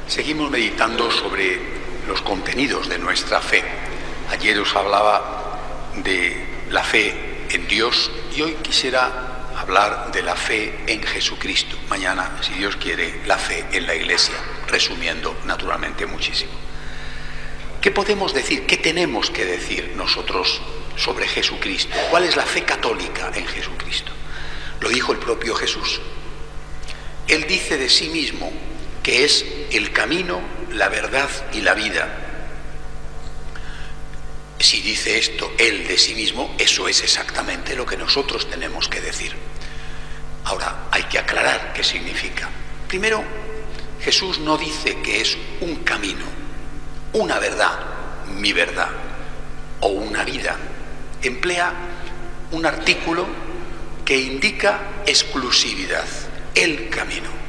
Seguimos meditando sobre los contenidos de nuestra fe. Ayer os hablaba de la fe en Dios y hoy quisiera hablar de la fe en Jesucristo. Mañana, si Dios quiere, la fe en la Iglesia, resumiendo naturalmente muchísimo. ¿Qué podemos decir? ¿Qué tenemos que decir nosotros sobre Jesucristo? ¿Cuál es la fe católica en Jesucristo? Lo dijo el propio Jesús. Él dice de sí mismo que es el camino, la verdad y la vida. Si dice esto él de sí mismo, eso es exactamente lo que nosotros tenemos que decir. Ahora, hay que aclarar qué significa. Primero, Jesús no dice que es un camino, una verdad, mi verdad, o una vida. Emplea un artículo que indica exclusividad, el camino.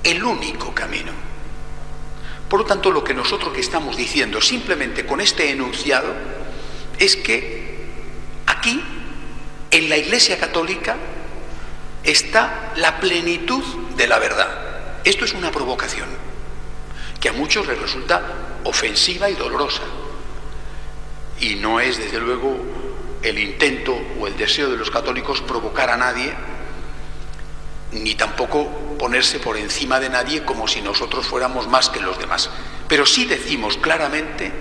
El único camino. Por lo tanto, lo que nosotros que estamos diciendo simplemente con este enunciado es que aquí, en la Iglesia Católica, está la plenitud de la verdad. Esto es una provocación que a muchos les resulta ofensiva y dolorosa. Y no es, desde luego, el intento o el deseo de los católicos provocar a nadie, ni tampoco ponerse por encima de nadie como si nosotros fuéramos más que los demás. Pero sí decimos claramente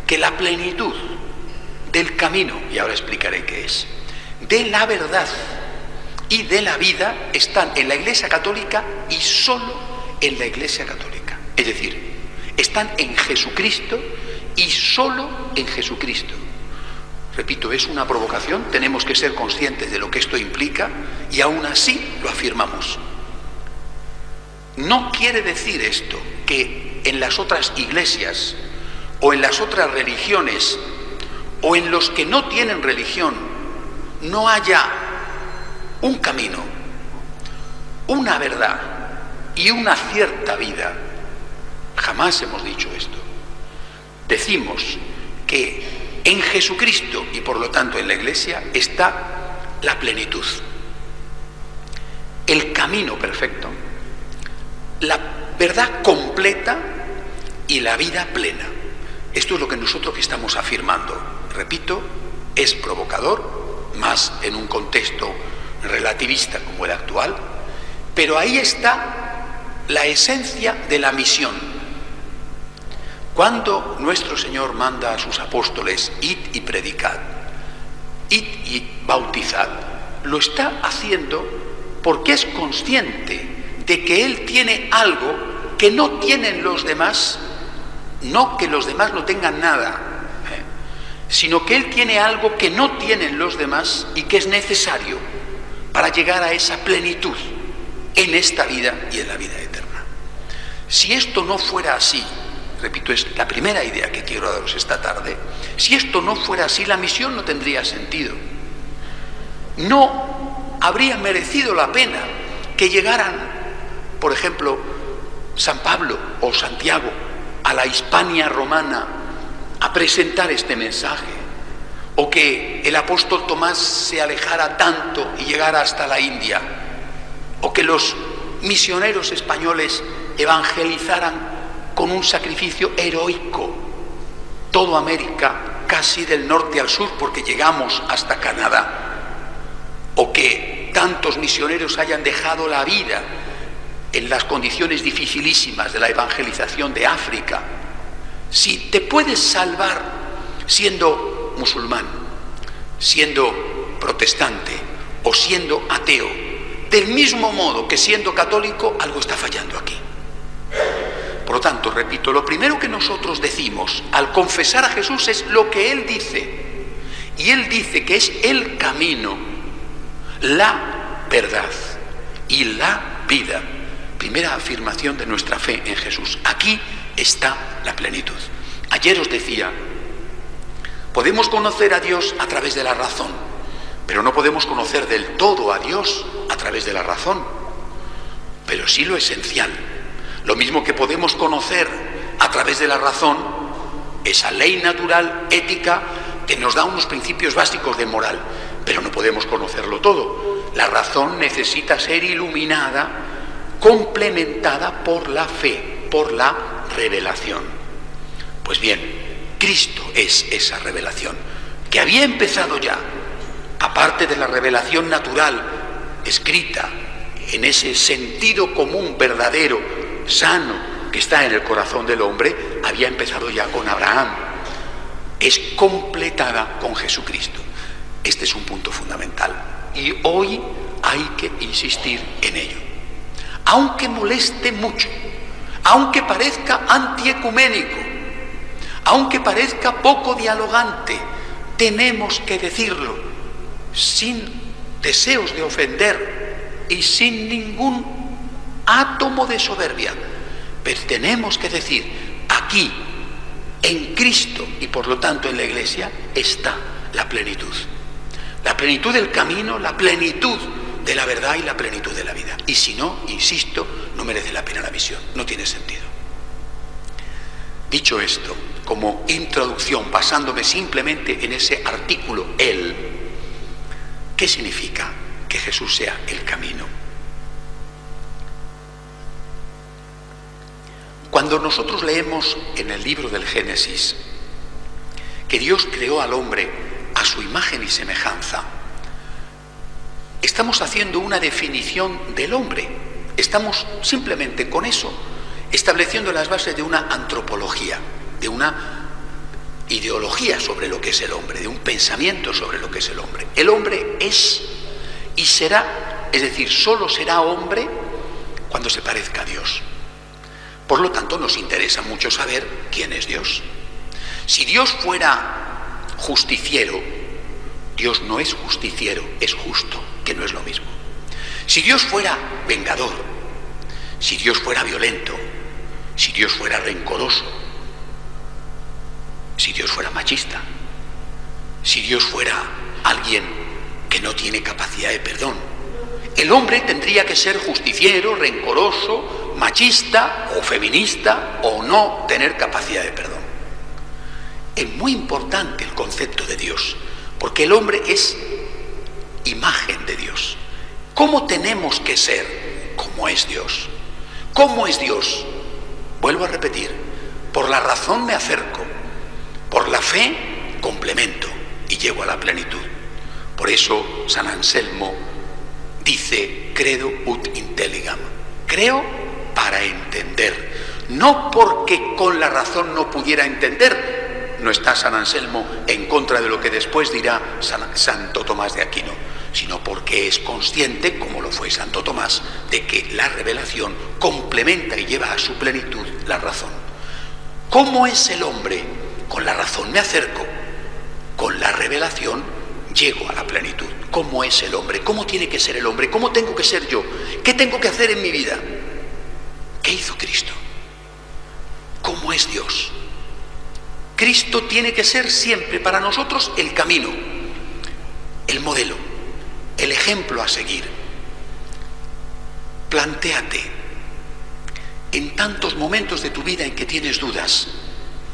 que la plenitud del camino, y ahora explicaré qué es, de la verdad y de la vida están en la Iglesia Católica y solo en la Iglesia Católica. Es decir, están en Jesucristo y solo en Jesucristo. Repito, es una provocación, tenemos que ser conscientes de lo que esto implica y aún así lo afirmamos. No quiere decir esto que en las otras iglesias o en las otras religiones o en los que no tienen religión no haya un camino, una verdad y una cierta vida. Jamás hemos dicho esto. Decimos que en Jesucristo y por lo tanto en la Iglesia está la plenitud, el camino perfecto, la verdad completa y la vida plena. Esto es lo que nosotros estamos afirmando. Repito, es provocador, más en un contexto relativista como el actual, pero ahí está la esencia de la misión. Cuando nuestro Señor manda a sus apóstoles, id y predicad, id y bautizad, lo está haciendo porque es consciente de que Él tiene algo que no tienen los demás, no que los demás no tengan nada, sino que Él tiene algo que no tienen los demás y que es necesario para llegar a esa plenitud en esta vida y en la vida eterna. Si esto no fuera así, repito, es la primera idea que quiero daros esta tarde. Si esto no fuera así, la misión no tendría sentido. No habría merecido la pena que llegaran, por ejemplo, San Pablo o Santiago a la Hispania romana a presentar este mensaje, o que el apóstol Tomás se alejara tanto y llegara hasta la India, o que los misioneros españoles evangelizaran con un sacrificio heroico toda América, casi del norte al sur, porque llegamos hasta Canadá, o que tantos misioneros hayan dejado la vida en las condiciones dificilísimas de la evangelización de África. Si te puedes salvar siendo musulmán, siendo protestante o siendo ateo, del mismo modo que siendo católico, algo está fallando aquí. Por lo tanto, repito, lo primero que nosotros decimos al confesar a Jesús es lo que Él dice. Y Él dice que es el camino, la verdad y la vida. Primera afirmación de nuestra fe en Jesús. Aquí está la plenitud. Ayer os decía, podemos conocer a Dios a través de la razón, pero no podemos conocer del todo a Dios a través de la razón. Pero sí lo esencial. Lo mismo que podemos conocer a través de la razón, esa ley natural, ética, que nos da unos principios básicos de moral, pero no podemos conocerlo todo. La razón necesita ser iluminada, complementada por la fe, por la revelación. Pues bien, Cristo es esa revelación, que había empezado ya, aparte de la revelación natural, escrita en ese sentido común, verdadero, sano, que está en el corazón del hombre, había empezado ya con Abraham. Es completada con Jesucristo. Este es un punto fundamental. Y hoy hay que insistir en ello. Aunque moleste mucho, aunque parezca antiecuménico, aunque parezca poco dialogante, tenemos que decirlo sin deseos de ofender y sin ningún átomo de soberbia. Pero tenemos que decir, aquí, en Cristo y por lo tanto en la Iglesia, está la plenitud. La plenitud del camino, la plenitud de la verdad y la plenitud de la vida. Y si no, insisto, no merece la pena la misión, no tiene sentido. Dicho esto, como introducción, basándome simplemente en ese artículo, Él, ¿qué significa que Jesús sea el camino? Cuando nosotros leemos en el libro del Génesis que Dios creó al hombre a su imagen y semejanza, estamos haciendo una definición del hombre. Estamos simplemente con eso estableciendo las bases de una antropología, de una ideología sobre lo que es el hombre, de un pensamiento sobre lo que es el hombre. El hombre es y será, es decir, solo será hombre cuando se parezca a Dios. Por lo tanto, nos interesa mucho saber quién es Dios. Si Dios fuera justiciero, Dios no es justiciero, es justo, que no es lo mismo. Si Dios fuera vengador, si Dios fuera violento, si Dios fuera rencoroso, si Dios fuera machista, si Dios fuera alguien que no tiene capacidad de perdón, el hombre tendría que ser justiciero, rencoroso, machista o feminista o no tener capacidad de perdón. Es muy importante el concepto de Dios, porque el hombre es imagen de Dios. ¿Cómo tenemos que ser? ¿Cómo es Dios? ¿Cómo es Dios? Vuelvo a repetir, por la razón me acerco, por la fe complemento y llego a la plenitud. Por eso San Anselmo dice, credo ut intelligam, creo para entender, no porque con la razón no pudiera entender. No está San Anselmo en contra de lo que después dirá Santo Tomás de Aquino, sino porque es consciente, como lo fue Santo Tomás, de que la revelación complementa y lleva a su plenitud la razón. ¿Cómo es el hombre? Con la razón me acerco, con la revelación llego a la plenitud. ¿Cómo es el hombre? ¿Cómo tiene que ser el hombre? ¿Cómo tengo que ser yo? ¿Qué tengo que hacer en mi vida? ¿Qué hizo Cristo? ¿Cómo es Dios? Cristo tiene que ser siempre para nosotros el camino, el modelo, el ejemplo a seguir. Plantéate, en tantos momentos de tu vida en que tienes dudas,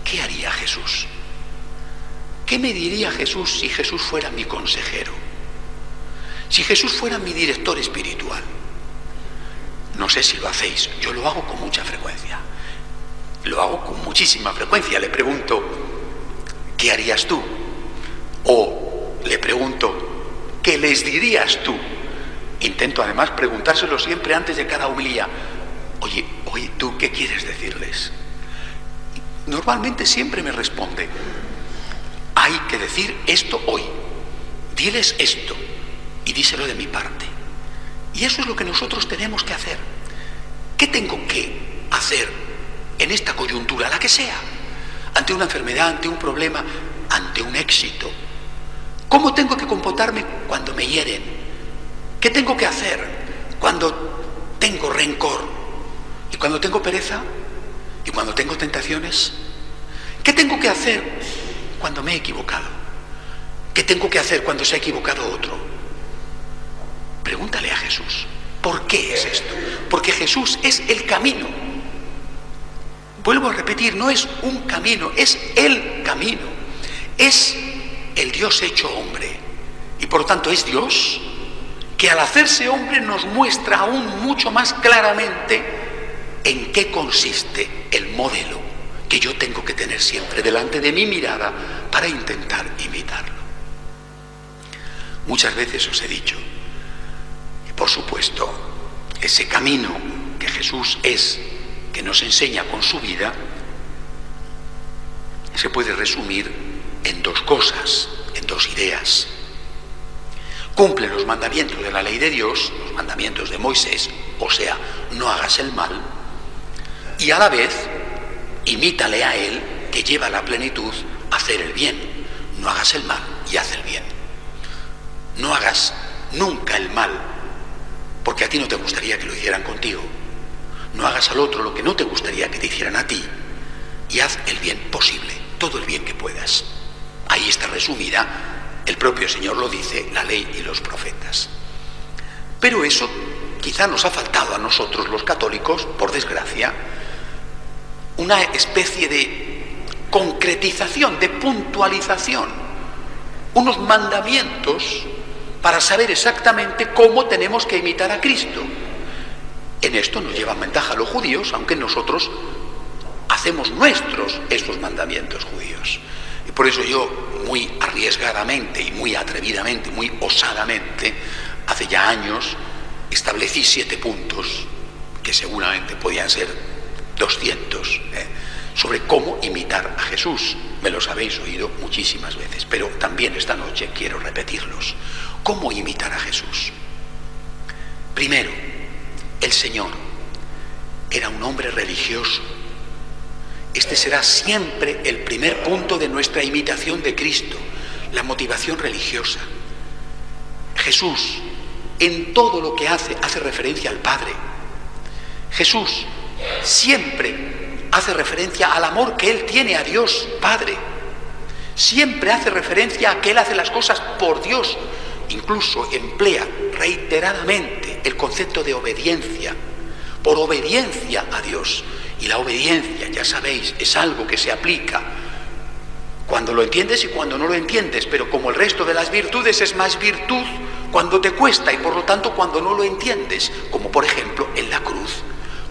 ¿qué haría Jesús? ¿Qué me diría Jesús si Jesús fuera mi consejero? Si Jesús fuera mi director espiritual. No sé si lo hacéis, yo lo hago con mucha frecuencia. Lo hago con muchísima frecuencia. Le pregunto, ¿qué harías tú? O le pregunto, ¿qué les dirías tú? Intento además preguntárselo siempre antes de cada homilía. Oye, ¿tú qué quieres decirles? Normalmente siempre me responde, hay que decir esto hoy, diles esto y díselo de mi parte. Y eso es lo que nosotros tenemos que hacer. ¿Qué tengo que hacer en esta coyuntura, la que sea? Ante una enfermedad, ante un problema, ante un éxito. ¿Cómo tengo que comportarme cuando me hieren? ¿Qué tengo que hacer cuando tengo rencor? ¿Y cuando tengo pereza? ¿Y cuando tengo tentaciones? ¿Qué tengo que hacer cuando me he equivocado? ¿Qué tengo que hacer cuando se ha equivocado otro? Pregúntale a Jesús. ¿Por qué es esto? Porque Jesús es el camino. Vuelvo a repetir, no es un camino, es el camino. Es el Dios hecho hombre. Y por lo tanto es Dios que al hacerse hombre nos muestra aún mucho más claramente en qué consiste el modelo que yo tengo que tener siempre delante de mi mirada para intentar imitarlo. Muchas veces os he dicho que, por supuesto, ese camino que Jesús es, que nos enseña con su vida, se puede resumir en dos cosas, en dos ideas. Cumple los mandamientos de la ley de Dios, los mandamientos de Moisés, o sea, no hagas el mal, y a la vez imítale a él, que lleva a la plenitud a hacer el bien. No hagas el mal y haz el bien. No hagas nunca el mal, porque a ti no te gustaría que lo hicieran contigo. No hagas al otro lo que no te gustaría que te hicieran a ti, y haz el bien posible, todo el bien que puedas. Ahí está resumida, el propio Señor lo dice, la ley y los profetas. Pero eso quizá nos ha faltado a nosotros los católicos, por desgracia, una especie de concretización, de puntualización, unos mandamientos para saber exactamente cómo tenemos que imitar a Cristo. En esto nos llevan ventaja los judíos, aunque nosotros hacemos nuestros estos mandamientos judíos. Y por eso yo, muy arriesgadamente y muy atrevidamente, muy osadamente, hace ya años, establecí 7 puntos, que seguramente podían ser 200, sobre cómo imitar a Jesús. Me los habéis oído muchísimas veces, pero también esta noche quiero repetirlos. ¿Cómo imitar a Jesús? Primero, el Señor era un hombre religioso. Este será siempre el primer punto de nuestra imitación de Cristo, la motivación religiosa. Jesús, en todo lo que hace referencia al Padre. Jesús siempre hace referencia al amor que Él tiene a Dios Padre. Siempre hace referencia a que Él hace las cosas por Dios. Incluso emplea reiteradamente el concepto de obediencia, por obediencia a Dios. Y la obediencia, ya sabéis, es algo que se aplica cuando lo entiendes y cuando no lo entiendes, pero como el resto de las virtudes es más virtud cuando te cuesta y por lo tanto cuando no lo entiendes, como por ejemplo en la cruz,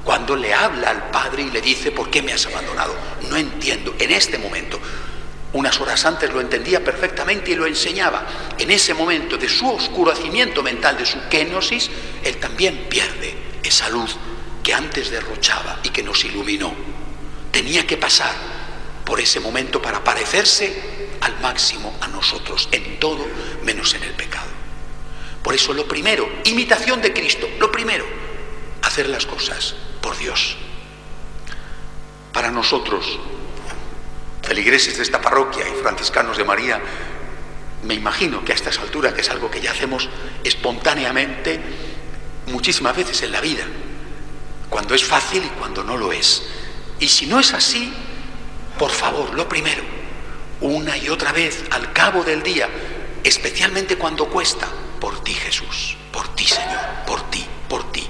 cuando le habla al Padre y le dice: ¿por qué me has abandonado? No entiendo, en este momento. Unas horas antes lo entendía perfectamente y lo enseñaba. En ese momento de su oscurecimiento mental, de su kenosis, él también pierde esa luz que antes derrochaba y que nos iluminó. Tenía que pasar por ese momento para parecerse al máximo a nosotros, en todo menos en el pecado. Por eso lo primero, imitación de Cristo, lo primero, hacer las cosas por Dios. Para nosotros, feligreses de esta parroquia y franciscanos de María, me imagino que a estas alturas, que es algo que ya hacemos espontáneamente muchísimas veces en la vida, cuando es fácil y cuando no lo es. Y si no es así, por favor, lo primero, una y otra vez, al cabo del día, especialmente cuando cuesta: por ti, Jesús, por ti, Señor, por ti, por ti.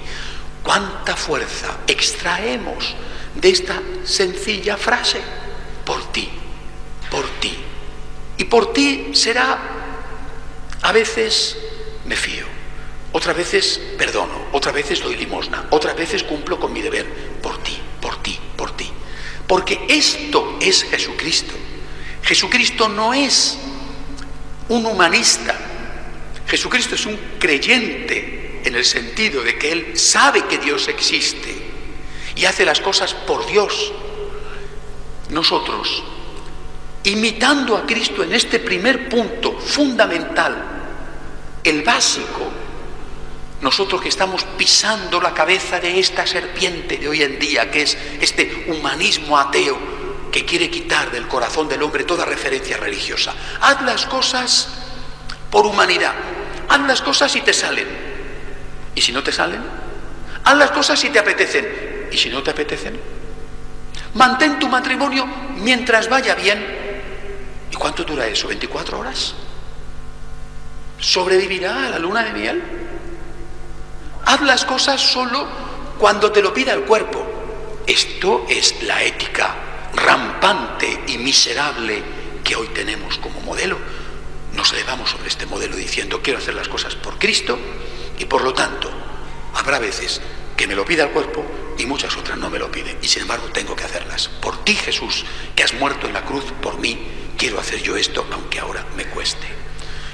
¿Cuánta fuerza extraemos de esta sencilla frase? Por ti, por ti. Y por ti será, a veces me fío, otras veces perdono, otras veces doy limosna, otras veces cumplo con mi deber. Por ti, por ti, por ti. Porque esto es Jesucristo. Jesucristo no es un humanista. Jesucristo es un creyente, en el sentido de que Él sabe que Dios existe y hace las cosas por Dios. Nosotros, imitando a Cristo en este primer punto fundamental, el básico, nosotros que estamos pisando la cabeza de esta serpiente de hoy en día, que es este humanismo ateo que quiere quitar del corazón del hombre toda referencia religiosa. Haz las cosas por humanidad, haz las cosas si te salen, y si no te salen, haz las cosas si te apetecen, y si no te apetecen, mantén tu matrimonio mientras vaya bien. ¿Y cuánto dura eso? ¿24 horas? ¿Sobrevivirá a la luna de miel? Haz las cosas solo cuando te lo pida el cuerpo. Esto es la ética rampante y miserable que hoy tenemos como modelo. Nos elevamos sobre este modelo diciendo: quiero hacer las cosas por Cristo, y por lo tanto habrá veces que me lo pida el cuerpo y muchas otras no me lo piden, y sin embargo tengo que hacerlas. Por ti, Jesús, que has muerto en la cruz, por mí, quiero hacer yo esto, aunque ahora me cueste.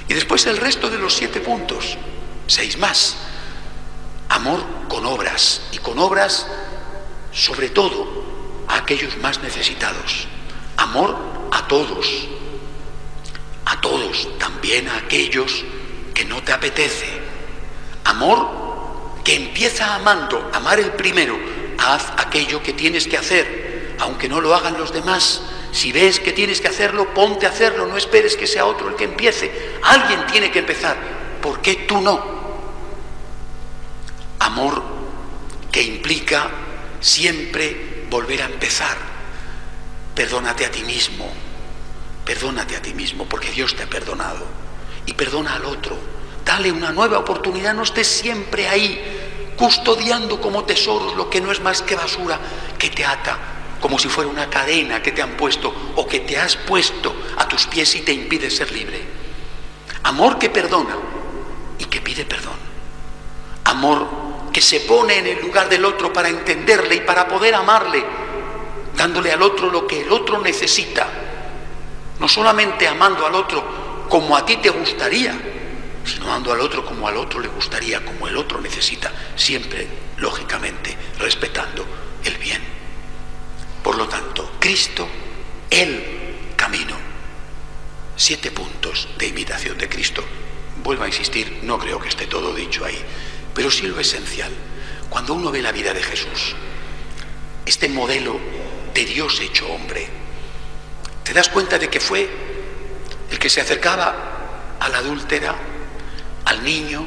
Y después el resto de los 7 puntos, 6 más. Amor con obras, y con obras sobre todo a aquellos más necesitados. Amor a todos, también a aquellos que no te apetece. Amor que empieza amando, amar el primero. Haz aquello que tienes que hacer, aunque no lo hagan los demás. Si ves que tienes que hacerlo, ponte a hacerlo, no esperes que sea otro el que empiece. Alguien tiene que empezar, ¿por qué tú no? Amor que implica siempre volver a empezar. Perdónate a ti mismo, porque Dios te ha perdonado. Y perdona al otro, dale una nueva oportunidad, no estés siempre ahí, custodiando como tesoros lo que no es más que basura, que te ata, como si fuera una cadena que te han puesto o que te has puesto a tus pies y te impide ser libre. Amor que perdona y que pide perdón. Amor que se pone en el lugar del otro para entenderle y para poder amarle, dándole al otro lo que el otro necesita. No solamente amando al otro como a ti te gustaría, sino amando al otro como al otro le gustaría, como el otro necesita, siempre, lógicamente, respetando el bien. Por lo tanto, Cristo, el camino. 7 puntos de imitación de Cristo. Vuelvo a insistir, no creo que esté todo dicho ahí, pero sí lo esencial. Cuando uno ve la vida de Jesús, este modelo de Dios hecho hombre, te das cuenta de que fue el que se acercaba a la adúltera, al niño,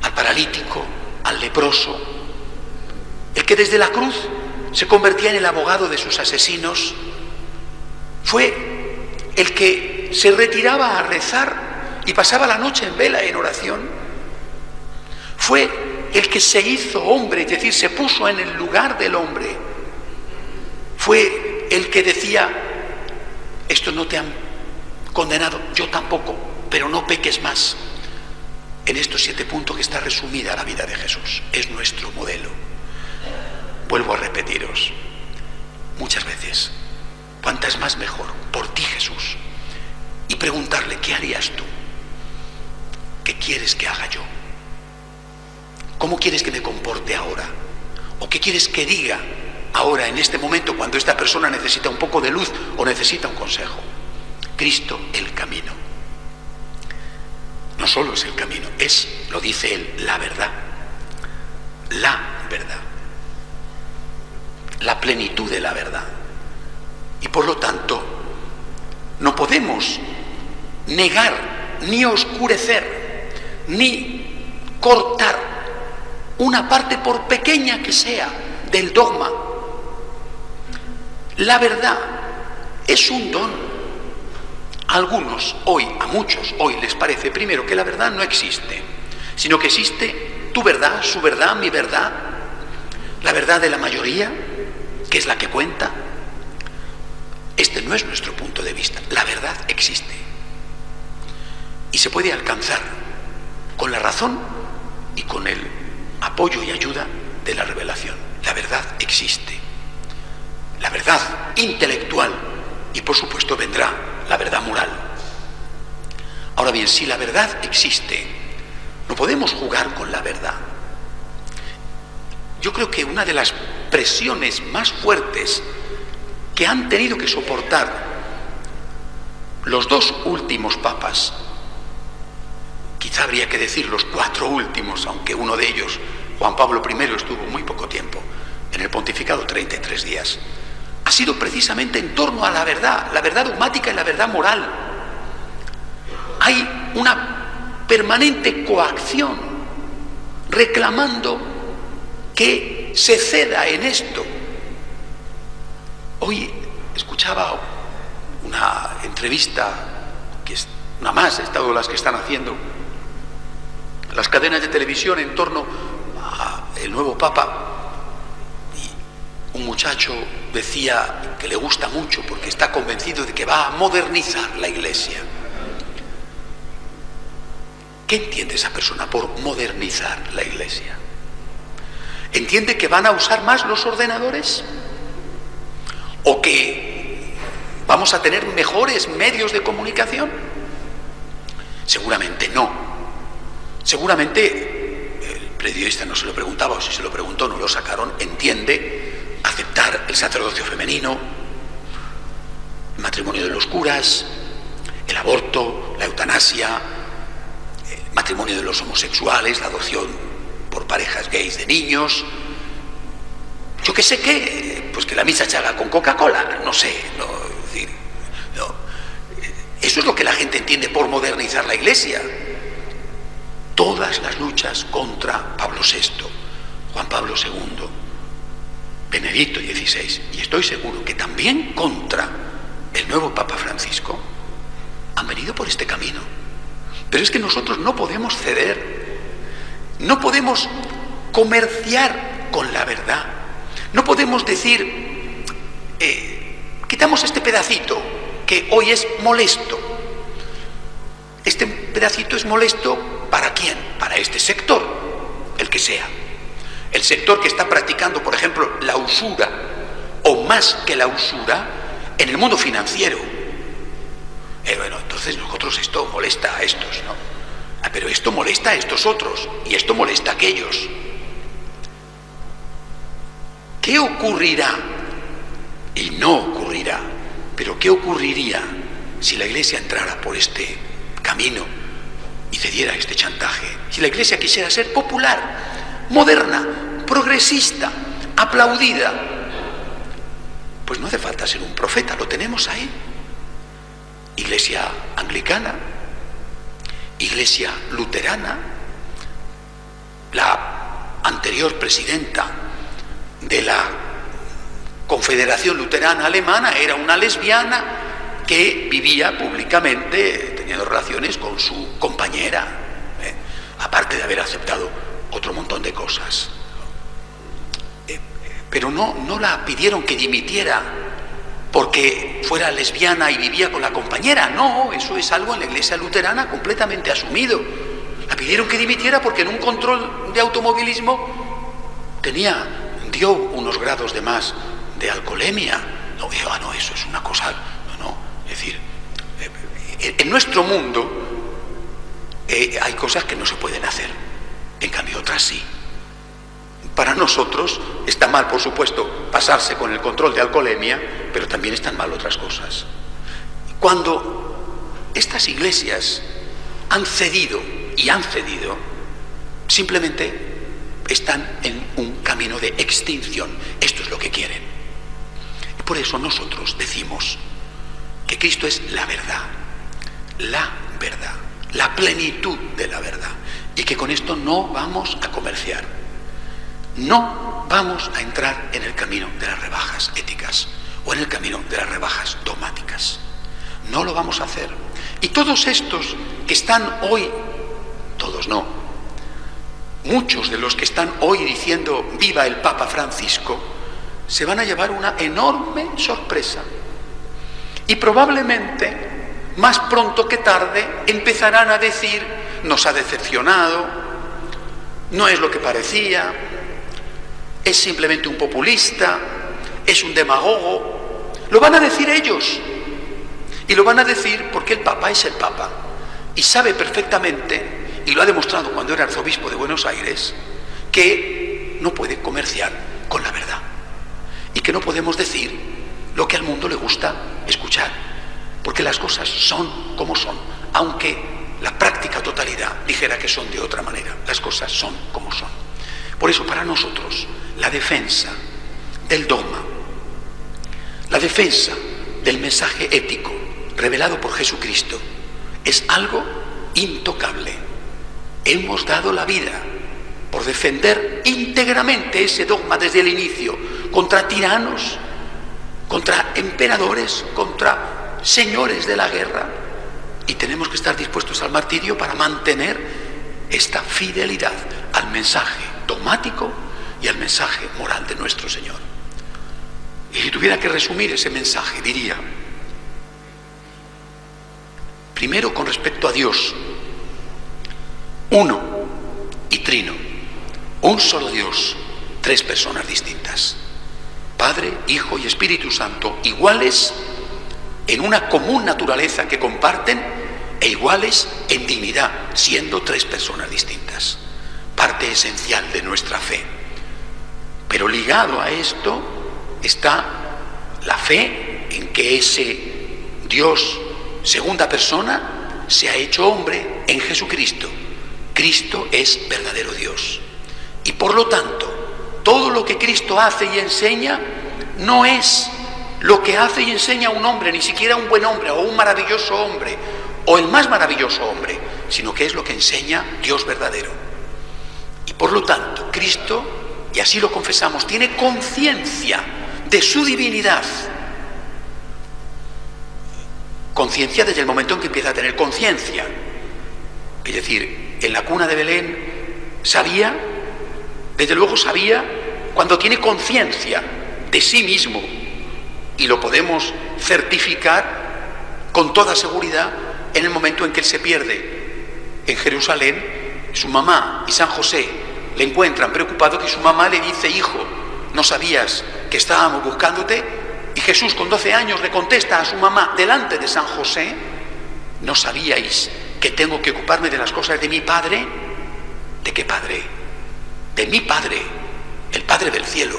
al paralítico, al leproso, el que desde la cruz se convertía en el abogado de sus asesinos, fue el que se retiraba a rezar y pasaba la noche en vela en oración, fue el que se hizo hombre, es decir, se puso en el lugar del hombre, fue el que decía: estos no te han condenado, yo tampoco, pero no peques más. En estos 7 puntos que está resumida la vida de Jesús, es nuestro modelo. Vuelvo a repetiros, muchas veces, cuantas más mejor, por ti Jesús, y preguntarle: ¿qué harías tú? ¿Qué quieres que haga yo? ¿Cómo quieres que me comporte ahora? ¿O qué quieres que diga ahora, en este momento, cuando esta persona necesita un poco de luz o necesita un consejo? Cristo, el camino. No solo es el camino, es, lo dice él, la verdad. La verdad. La plenitud de la verdad. Y por lo tanto, no podemos negar, ni oscurecer, ni cortar una parte, por pequeña que sea, del dogma. La verdad es un don. A algunos hoy, a muchos hoy les parece primero que la verdad no existe, sino que existe tu verdad, su verdad, mi verdad, la verdad de la mayoría, que es la que cuenta. Este no es nuestro punto de vista. La verdad existe y se puede alcanzar con la razón y con el apoyo y ayuda de la revelación. La verdad existe, la verdad intelectual, y por supuesto vendrá la verdad moral. Ahora bien, si la verdad existe, no podemos jugar con la verdad. Yo creo que una de las presiones más fuertes que han tenido que soportar los 2 últimos papas, quizá habría que decir los 4 últimos, aunque uno de ellos, Juan Pablo I, estuvo muy poco tiempo en el pontificado, 33 días, ha sido precisamente en torno a la verdad dogmática y la verdad moral. Hay una permanente coacción reclamando que se ceda en esto. Hoy escuchaba una entrevista, que es una más, he estado las que están haciendo las cadenas de televisión en torno al nuevo Papa, y un muchacho decía que le gusta mucho porque está convencido de que va a modernizar la Iglesia. ¿Qué entiende esa persona por modernizar la Iglesia? ¿Entiende que van a usar más los ordenadores? ¿O que vamos a tener mejores medios de comunicación? Seguramente no. Seguramente el periodista no se lo preguntaba, o si se lo preguntó no lo sacaron. Entiende aceptar el sacerdocio femenino, el matrimonio de los curas, el aborto, la eutanasia, el matrimonio de los homosexuales, la adopción por parejas gays de niños. Yo qué sé qué, pues que la misa se haga con Coca-Cola, no sé, no. Eso es lo que la gente entiende por modernizar la Iglesia. Todas las luchas contra Pablo VI, Juan Pablo II, Benedicto XVI, y estoy seguro que también contra el nuevo Papa Francisco, han venido por este camino. Pero es que nosotros no podemos ceder, no podemos comerciar con la verdad, no podemos decir, quitamos este pedacito que hoy es molesto. Este pedacito es molesto ¿para quién? Para este sector, el que sea. El sector que está practicando, por ejemplo, la usura, o más que la usura, en el mundo financiero. Bueno, entonces nosotros esto molesta a estos, ¿no? Pero esto molesta a estos otros, y esto molesta a aquellos. ¿Qué ocurrirá? Y no ocurrirá, pero ¿qué ocurriría si la Iglesia entrara por este camino y cediera a este chantaje? Si la Iglesia quisiera ser popular, moderna, progresista, aplaudida, pues no hace falta ser un profeta, lo tenemos ahí. Iglesia anglicana, Iglesia luterana, la anterior presidenta de la Confederación Luterana Alemana era una lesbiana que vivía públicamente teniendo relaciones con su compañera, aparte de haber aceptado otro montón de cosas. Pero no la pidieron que dimitiera porque fuera lesbiana y vivía con la compañera. No, eso es algo en la Iglesia luterana completamente asumido. La pidieron que dimitiera porque en un control de automovilismo dio unos grados de más de alcoholemia. No, eso es una cosa. No. Es decir, en nuestro mundo hay cosas que no se pueden hacer, en cambio otras sí. Para nosotros está mal, por supuesto, pasarse con el control de alcoholemia, pero también están mal otras cosas. Cuando estas iglesias han cedido, simplemente están en un camino de extinción. Esto es lo que quieren. Y por eso nosotros decimos que Cristo es la verdad, la plenitud de la verdad, y que con esto no vamos a comerciar. No vamos a entrar en el camino de las rebajas éticas o en el camino de las rebajas dogmáticas. No lo vamos a hacer. Y todos estos que están hoy, todos no, muchos de los que están hoy diciendo viva el Papa Francisco, se van a llevar una enorme sorpresa. Y probablemente, más pronto que tarde, empezarán a decir, nos ha decepcionado, no es lo que parecía, es simplemente un populista, es un demagogo. Lo van a decir ellos. Y lo van a decir porque el Papa es el Papa. Y sabe perfectamente, y lo ha demostrado cuando era arzobispo de Buenos Aires, que no puede comerciar con la verdad. Y que no podemos decir lo que al mundo le gusta escuchar. Porque las cosas son como son. Aunque la práctica totalidad dijera que son de otra manera. Las cosas son como son. Por eso para nosotros la defensa del dogma, la defensa del mensaje ético revelado por Jesucristo es algo intocable. Hemos dado la vida por defender íntegramente ese dogma desde el inicio, contra tiranos, contra emperadores, contra señores de la guerra, y tenemos que estar dispuestos al martirio para mantener esta fidelidad al mensaje dogmático y al mensaje moral de nuestro Señor. Y si tuviera que resumir ese mensaje, diría, primero con respecto a Dios, uno y trino, un solo Dios, tres personas distintas. Padre, Hijo y Espíritu Santo, iguales en una común naturaleza que comparten e iguales en dignidad, siendo tres personas distintas. Parte esencial de nuestra fe. Pero ligado a esto está la fe en que ese Dios, segunda persona, se ha hecho hombre en Jesucristo. Cristo es verdadero Dios. Y por lo tanto, todo lo que Cristo hace y enseña no es lo que hace y enseña un hombre, ni siquiera un buen hombre o un maravilloso hombre o el más maravilloso hombre, sino que es lo que enseña Dios verdadero. Y por lo tanto, Cristo, y así lo confesamos, tiene conciencia de su divinidad. Conciencia desde el momento en que empieza a tener conciencia. Es decir, en la cuna de Belén sabía, desde luego sabía, cuando tiene conciencia de sí mismo, y lo podemos certificar con toda seguridad en el momento en que él se pierde en Jerusalén. Su mamá y San José le encuentran preocupado, que su mamá le dice: hijo, ¿no sabías que estábamos buscándote? Y Jesús, con 12 años, le contesta a su mamá delante de San José: ¿no sabíais que tengo que ocuparme de las cosas de mi Padre? ¿De qué Padre? De mi Padre, el Padre del cielo.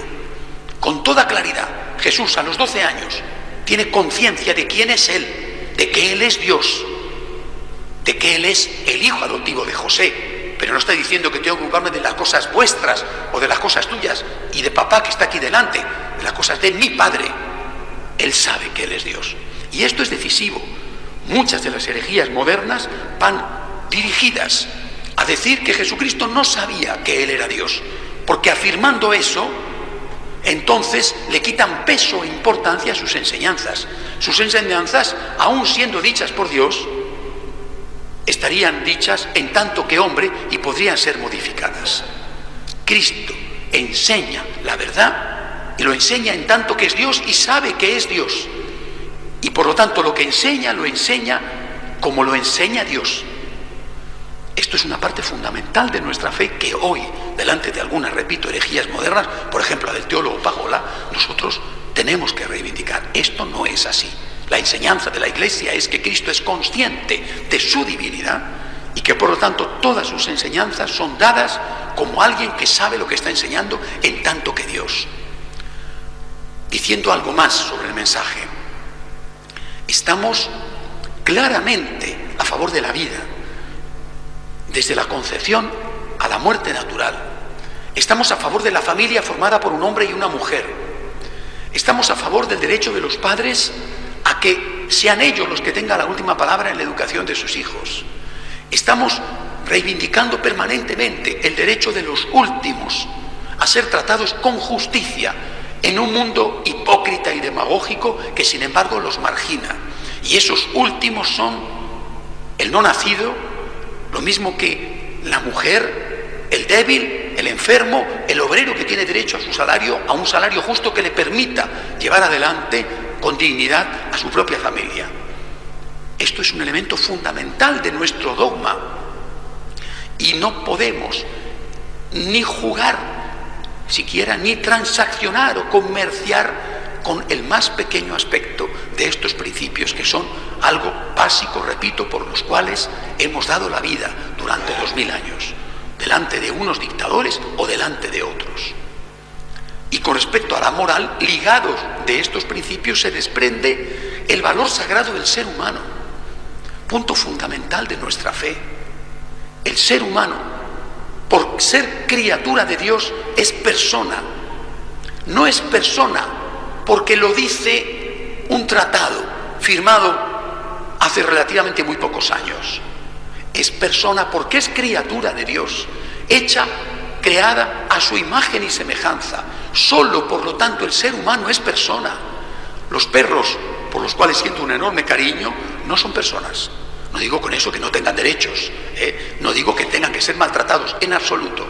Con toda claridad, Jesús a los 12 años tiene conciencia de quién es Él, de que Él es Dios, de que Él es el hijo adoptivo de José. Pero no está diciendo que tengo que ocuparme de las cosas vuestras o de las cosas tuyas y de papá que está aquí delante, de las cosas de mi Padre. Él sabe que Él es Dios. Y esto es decisivo. Muchas de las herejías modernas van dirigidas a decir que Jesucristo no sabía que Él era Dios, porque afirmando eso, entonces le quitan peso e importancia a sus enseñanzas. Sus enseñanzas, aun siendo dichas por Dios, estarían dichas en tanto que hombre y podrían ser modificadas. Cristo enseña la verdad y lo enseña en tanto que es Dios y sabe que es Dios. Y por lo tanto lo que enseña, lo enseña como lo enseña Dios. Esto es una parte fundamental de nuestra fe que hoy, delante de algunas, repito, herejías modernas, por ejemplo la del teólogo Pagola, nosotros tenemos que reivindicar. Esto no es así. La enseñanza de la Iglesia es que Cristo es consciente de su divinidad y que por lo tanto todas sus enseñanzas son dadas como alguien que sabe lo que está enseñando en tanto que Dios. Diciendo algo más sobre el mensaje, estamos claramente a favor de la vida, desde la concepción a la muerte natural. Estamos a favor de la familia formada por un hombre y una mujer. Estamos a favor del derecho de los padres a que sean ellos los que tengan la última palabra en la educación de sus hijos. Estamos reivindicando permanentemente el derecho de los últimos a ser tratados con justicia en un mundo hipócrita y demagógico que sin embargo los margina. Y esos últimos son el no nacido, lo mismo que la mujer, el débil, el enfermo, el obrero que tiene derecho a su salario, a un salario justo que le permita llevar adelante con dignidad a su propia familia. Esto es un elemento fundamental de nuestro dogma y no podemos ni jugar, siquiera ni transaccionar o comerciar con el más pequeño aspecto de estos principios, que son algo básico, repito, por los cuales hemos dado la vida durante 2000 años, delante de unos dictadores o delante de otros. Y con respecto a la moral, ligados de estos principios se desprende el valor sagrado del ser humano, punto fundamental de nuestra fe. El ser humano, por ser criatura de Dios, es persona. No es persona porque lo dice un tratado firmado hace relativamente muy pocos años. Es persona porque es criatura de Dios, hecha, creada a su imagen y semejanza. Solo, por lo tanto, el ser humano es persona. Los perros, por los cuales siento un enorme cariño, no son personas. No digo con eso que no tengan derechos, no digo que tengan que ser maltratados, en absoluto.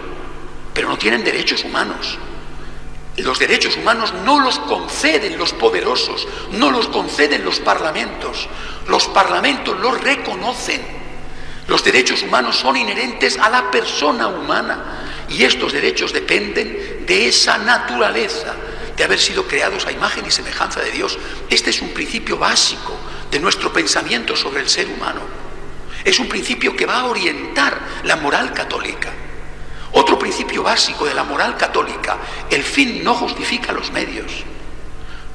Pero no tienen derechos humanos. Los derechos humanos no los conceden los poderosos, no los conceden los parlamentos. Los parlamentos los reconocen. Los derechos humanos son inherentes a la persona humana y estos derechos dependen de esa naturaleza, de haber sido creados a imagen y semejanza de Dios. Este es un principio básico de nuestro pensamiento sobre el ser humano. Es un principio que va a orientar la moral católica. Otro principio básico de la moral católica: el fin no justifica los medios.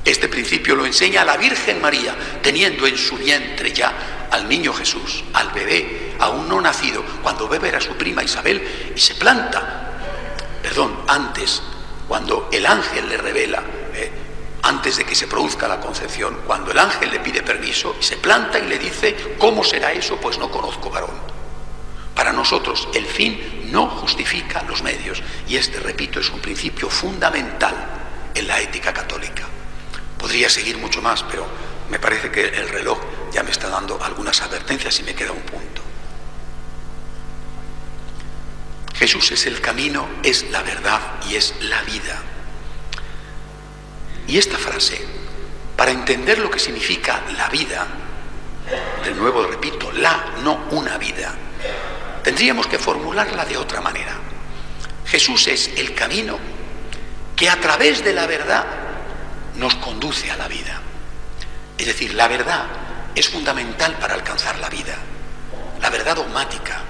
Este principio lo enseña la Virgen María, teniendo en su vientre ya al niño Jesús, al bebé aún no nacido, cuando bebe era su prima Isabel, y se planta, antes, cuando el ángel le revela, antes de que se produzca la concepción, cuando el ángel le pide permiso, se planta y le dice: ¿cómo será eso? Pues no conozco varón. Para nosotros el fin no justifica los medios, y este, repito, es un principio fundamental en la ética católica. Podría seguir mucho más, pero me parece que el reloj ya me está dando algunas advertencias y me queda un punto. Jesús es el camino, es la verdad y es la vida. Y esta frase, para entender lo que significa la vida, de nuevo repito, no una vida, tendríamos que formularla de otra manera. Jesús es el camino que a través de la verdad nos conduce a la vida. Es decir, la verdad es fundamental para alcanzar la vida, la verdad dogmática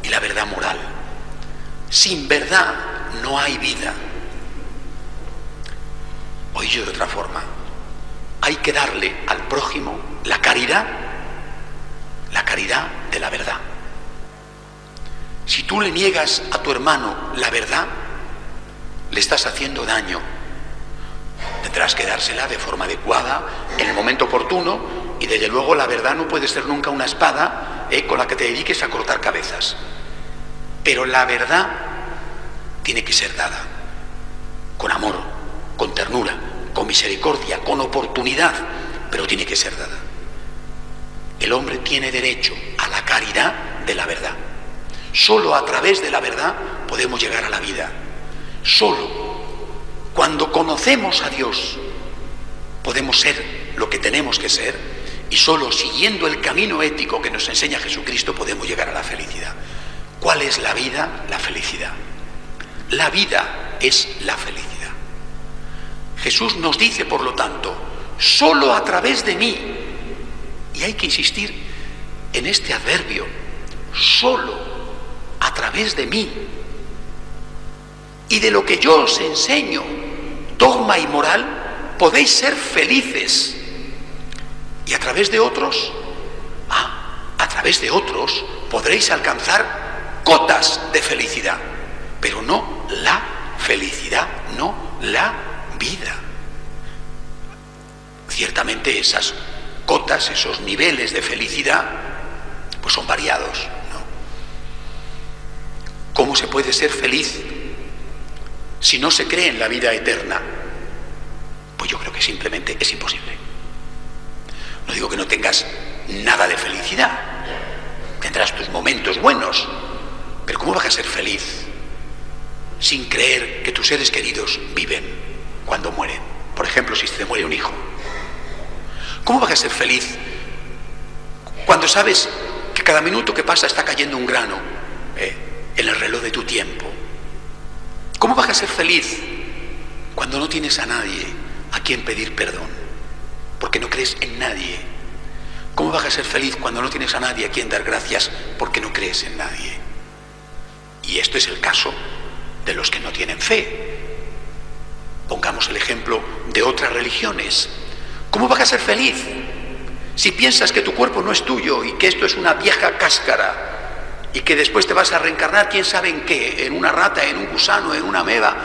y la verdad moral. Sin verdad no hay vida. O dicho de otra forma, hay que darle al prójimo la caridad de la verdad. Si tú le niegas a tu hermano la verdad, le estás haciendo daño. Tendrás que dársela de forma adecuada, en el momento oportuno, y desde luego la verdad no puede ser nunca una espada con la que te dediques a cortar cabezas. Pero la verdad tiene que ser dada con amor, con ternura, con misericordia, con oportunidad, pero tiene que ser dada. El hombre tiene derecho a la caridad de la verdad. Solo a través de la verdad podemos llegar a la vida. Solo cuando conocemos a Dios podemos ser lo que tenemos que ser, y solo siguiendo el camino ético que nos enseña Jesucristo podemos llegar a la felicidad. ¿Cuál es la vida? La felicidad. La vida es la felicidad. Jesús nos dice, por lo tanto, solo a través de mí, y hay que insistir en este adverbio, solo a través de mí y de lo que yo os enseño, dogma y moral, podéis ser felices. Y a través de otros, a través de otros podréis alcanzar cotas de felicidad, pero no la felicidad, no la vida. Ciertamente esas cotas, esos niveles de felicidad, pues son variados, ¿no? ¿Cómo se puede ser feliz si no se cree en la vida eterna? Pues yo creo que simplemente es imposible. No digo que no tengas nada de felicidad, tendrás tus momentos buenos, pero ¿cómo vas a ser feliz sin creer que tus seres queridos viven cuando mueren? Por ejemplo, si se te muere un hijo. ¿Cómo vas a ser feliz cuando sabes que cada minuto que pasa está cayendo un grano en el reloj de tu tiempo? ¿Cómo vas a ser feliz cuando no tienes a nadie a quien pedir perdón? Porque no crees en nadie. ¿Cómo vas a ser feliz cuando no tienes a nadie a quien dar gracias porque no crees en nadie? Y esto es el caso de los que no tienen fe. Pongamos el ejemplo de otras religiones. ¿Cómo vas a ser feliz si piensas que tu cuerpo no es tuyo y que esto es una vieja cáscara y que después te vas a reencarnar quién sabe en qué, en una rata, en un gusano, en una ameba,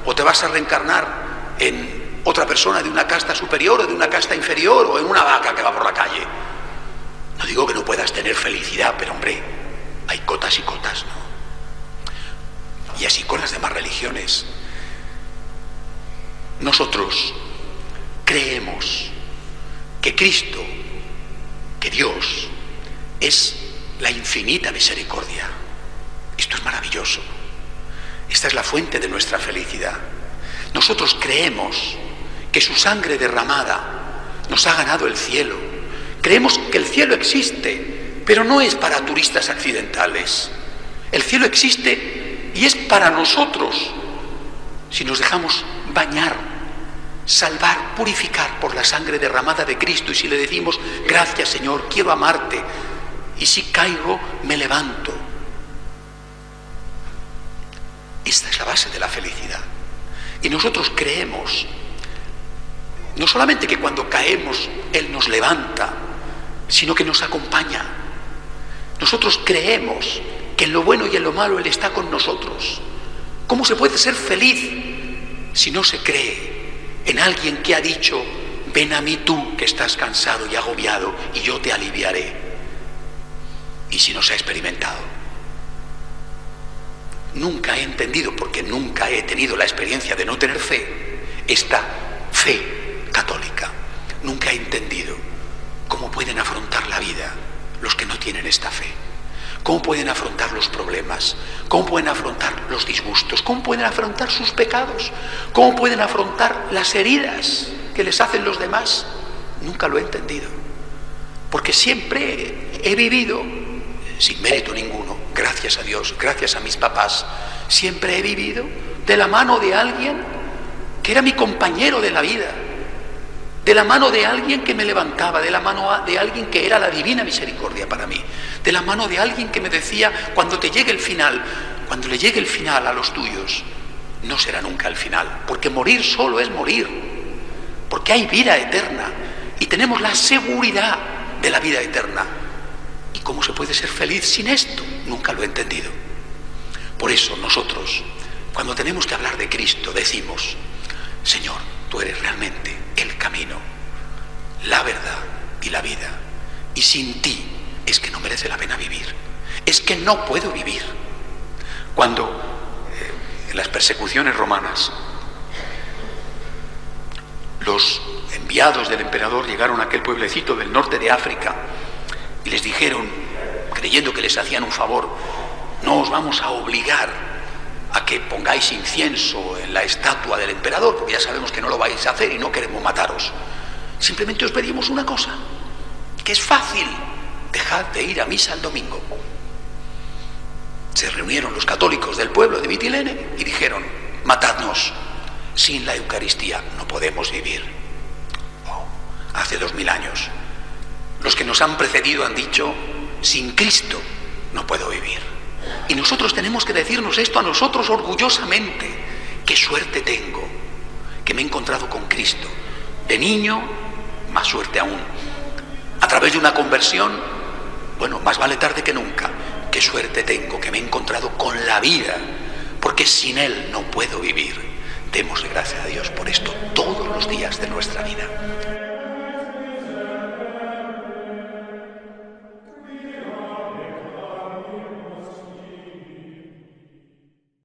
o te vas a reencarnar en otra persona de una casta superior o de una casta inferior, o en una vaca que va por la calle? No digo que no puedas tener felicidad, pero hombre, hay cotas y cotas, ¿no? Y así con las demás religiones. Nosotros creemos que Cristo, que Dios, es la infinita misericordia. Esto es maravilloso. Esta es la fuente de nuestra felicidad. Nosotros creemos que su sangre derramada nos ha ganado el cielo. Creemos que el cielo existe, pero no es para turistas accidentales. El cielo existe Y es para nosotros, si nos dejamos bañar, salvar, purificar por la sangre derramada de Cristo, y si le decimos, gracias Señor, quiero amarte, y si caigo, me levanto. Esta es la base de la felicidad. Y nosotros creemos, no solamente que cuando caemos Él nos levanta, sino que nos acompaña. Nosotros creemos que en lo bueno y en lo malo Él está con nosotros. ¿Cómo se puede ser feliz si no se cree en alguien que ha dicho, ven a mí tú que estás cansado y agobiado y yo te aliviaré? Y si no se ha experimentado. Nunca he entendido, porque nunca he tenido la experiencia de no tener fe, esta fe católica. Nunca he entendido cómo pueden afrontar la vida los que no tienen esta fe. Cómo pueden afrontar los problemas, cómo pueden afrontar los disgustos, cómo pueden afrontar sus pecados, cómo pueden afrontar las heridas que les hacen los demás. Nunca lo he entendido, porque siempre he vivido, sin mérito ninguno, gracias a Dios, gracias a mis papás, siempre he vivido de la mano de alguien que era mi compañero de la vida, de la mano de alguien que me levantaba, de la mano de alguien que era la divina misericordia para mí, de la mano de alguien que me decía, cuando te llegue el final, cuando le llegue el final a los tuyos, no será nunca el final, porque morir solo es morir, porque hay vida eterna y tenemos la seguridad de la vida eterna. ¿Y cómo se puede ser feliz sin esto? Nunca lo he entendido. Por eso nosotros, cuando tenemos que hablar de Cristo, decimos, Señor, tú eres realmente el camino, la verdad y la vida. Y sin ti es que no merece la pena vivir. Es que no puedo vivir. Cuando en las persecuciones romanas los enviados del emperador llegaron a aquel pueblecito del norte de África y les dijeron, creyendo que les hacían un favor, no os vamos a obligar a que pongáis incienso en la estatua del emperador, porque ya sabemos que no lo vais a hacer y no queremos mataros. Simplemente os pedimos una cosa, que es fácil, dejad de ir a misa el domingo. Se reunieron los católicos del pueblo de Mitilene y dijeron, matadnos, sin la Eucaristía no podemos vivir. Hace 2000 años, los que nos han precedido han dicho, sin Cristo no puedo vivir. Y nosotros tenemos que decirnos esto a nosotros orgullosamente. Qué suerte tengo, que me he encontrado con Cristo. De niño, más suerte aún. A través de una conversión, bueno, más vale tarde que nunca. Qué suerte tengo, que me he encontrado con la vida, porque sin Él no puedo vivir. Demos gracias a Dios por esto todos los días de nuestra vida.